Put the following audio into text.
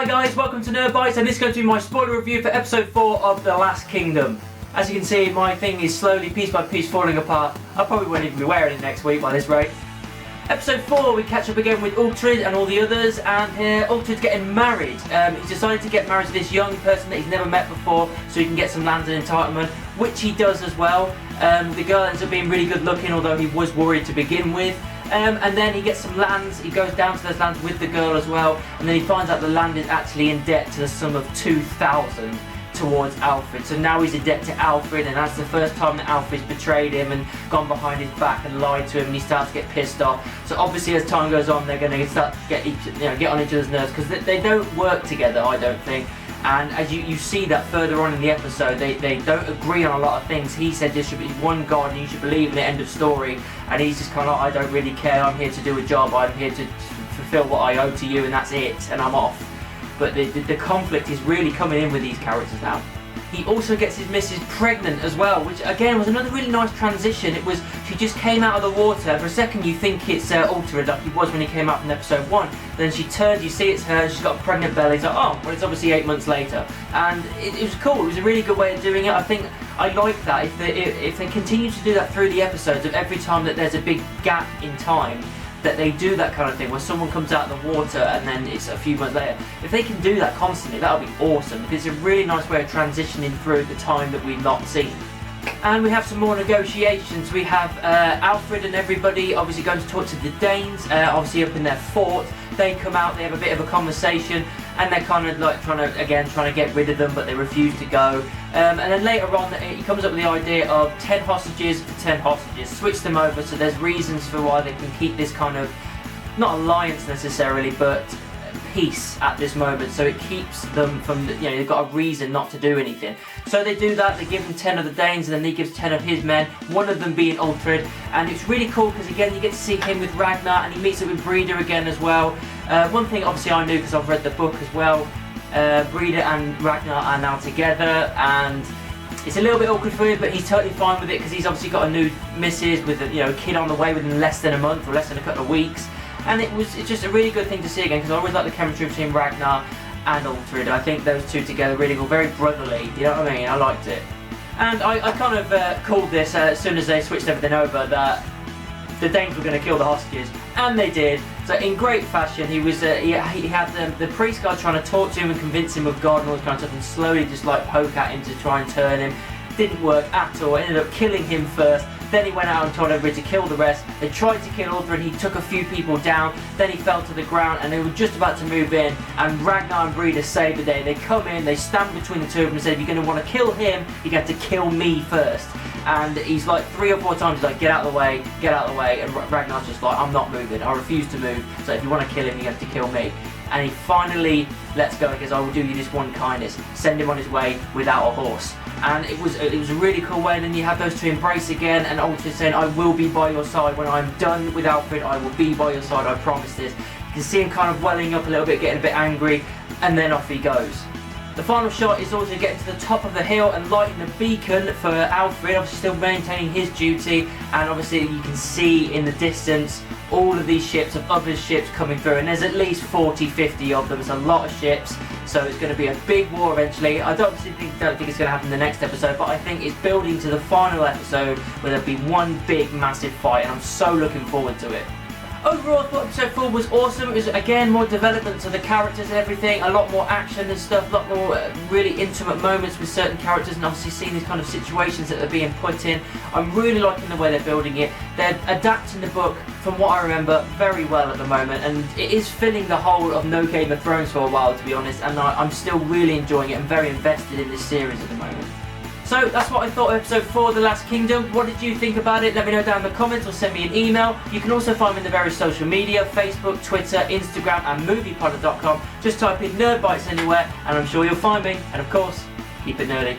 Hi guys, welcome to Nerd Bites, and this is going to be my spoiler review for episode 4 of The Last Kingdom. As you can see, my thing is slowly, piece by piece, falling apart. I probably won't even be wearing it next week by this rate. Episode 4, we catch up again with Uthred and all the others, and here Uthred's getting married. He's decided to get married to this young person that he's never met before, so he can get some land and entitlement, which he does as well. The girl ends up being really good looking, although he was worried to begin with. And then he gets some lands, he goes down to those lands with the girl as well, and then he finds out the land is actually in debt to the sum of 2,000 towards Uthred. So now he's in debt to Uthred, and that's the first time that Uthred's betrayed him and gone behind his back and lied to him, and he starts to get pissed off. So obviously as time goes on, they're going to start to get on each other's nerves, because they don't work together, I don't think. And as you see that further on in the episode, they don't agree on a lot of things. He said there should be one God and you should believe in it, end of story. And he's just kind of like, I don't really care, I'm here to do a job, I'm here to fulfill what I owe to you, and that's it, and I'm off. But the conflict is really coming in with these characters now. He also gets his missus pregnant as well, which again was another really nice transition. It was, she just came out of the water. For a second you think it's Uthred, like he was when he came out from episode 1. Then she turns, you see it's her, she's got a pregnant belly. It's like, oh, well, it's obviously 8 months later. And it was cool, it was a really good way of doing it. I think I like that. If they continue to do that through the episodes, of every time that there's a big gap in time, that they do that kind of thing where someone comes out of the water and then it's a few months later. If they can do that constantly, that would be awesome, because it's a really nice way of transitioning through the time that we've not seen. And we have some more negotiations. We have Uthred and everybody obviously going to talk to the Danes, obviously up in their fort. They come out, they have a bit of a conversation, and they're kind of like trying to get rid of them, but they refuse to go. And then later on, he comes up with the idea of 10 hostages for 10 hostages, switch them over, so there's reasons for why they can keep this kind of, not alliance necessarily, but peace at this moment, so it keeps them from, they've got a reason not to do anything. So they do that, they give him 10 of the Danes, and then he gives 10 of his men, one of them being Uthred. And it's really cool because again you get to see him with Ragnar, and he meets up with Breda again as well. One thing obviously I knew because I've read the book as well, Breda and Ragnar are now together, and it's a little bit awkward for him, but he's totally fine with it because he's obviously got a new missus with a kid on the way within less than a month or less than a couple of weeks. And it's just a really good thing to see again, because I always like the chemistry between Ragnar and Uthred. I think those two together really go very brotherly, you know what I mean? I liked it. And I kind of called this as soon as they switched everything over that the Danes were going to kill the hostages, and they did. So in great fashion, he had the priest guy trying to talk to him and convince him of God and all this kind of stuff, and slowly just like poke at him to try and turn him. Didn't work at all. Ended up killing him first. Then he went out and told everybody to kill the rest. They tried to kill Uthred, he took a few people down, then he fell to the ground, and they were just about to move in, and Ragnar and Breda saved the day. They come in, they stand between the two of them and said, if you're going to want to kill him, you have to kill me first. And he's like 3 or 4 times, he's like, get out of the way, get out of the way, and Ragnar's just like, I'm not moving, I refuse to move, so if you want to kill him, you have to kill me. And he finally lets go and goes, I will do you this one kindness, send him on his way without a horse. And it was a really cool way. And then you have those two embrace again, and Uthred saying, I will be by your side when I'm done with Uthred, I will be by your side, I promise this. You can see him kind of welling up a little bit, getting a bit angry, and then off he goes. The final shot is also getting to the top of the hill and lighting the beacon for Uthred, obviously still maintaining his duty, and obviously you can see in the distance all of these ships of other ships coming through, and there's at least 40-50 of them. It's a lot of ships, so it's going to be a big war eventually. I don't think it's going to happen in the next episode, but I think it's building to the final episode where there'll be one big massive fight, and I'm so looking forward to it. Overall, I thought episode 4 was awesome. It was, again, more development to the characters and everything, a lot more action and stuff, a lot more really intimate moments with certain characters, and obviously seeing these kind of situations that are being put in. I'm really liking the way they're building it. They're adapting the book, from what I remember, very well at the moment, and it is filling the hole of no Game of Thrones for a while, to be honest, and I'm still really enjoying it. I'm very invested in this series at the moment. So that's what I thought of episode 4 of The Last Kingdom. What did you think about it? Let me know down in the comments or send me an email. You can also find me in the various social media, Facebook, Twitter, Instagram and moviepodder.com. Just type in Nerd Bites anywhere and I'm sure you'll find me. And of course, keep it nerdy.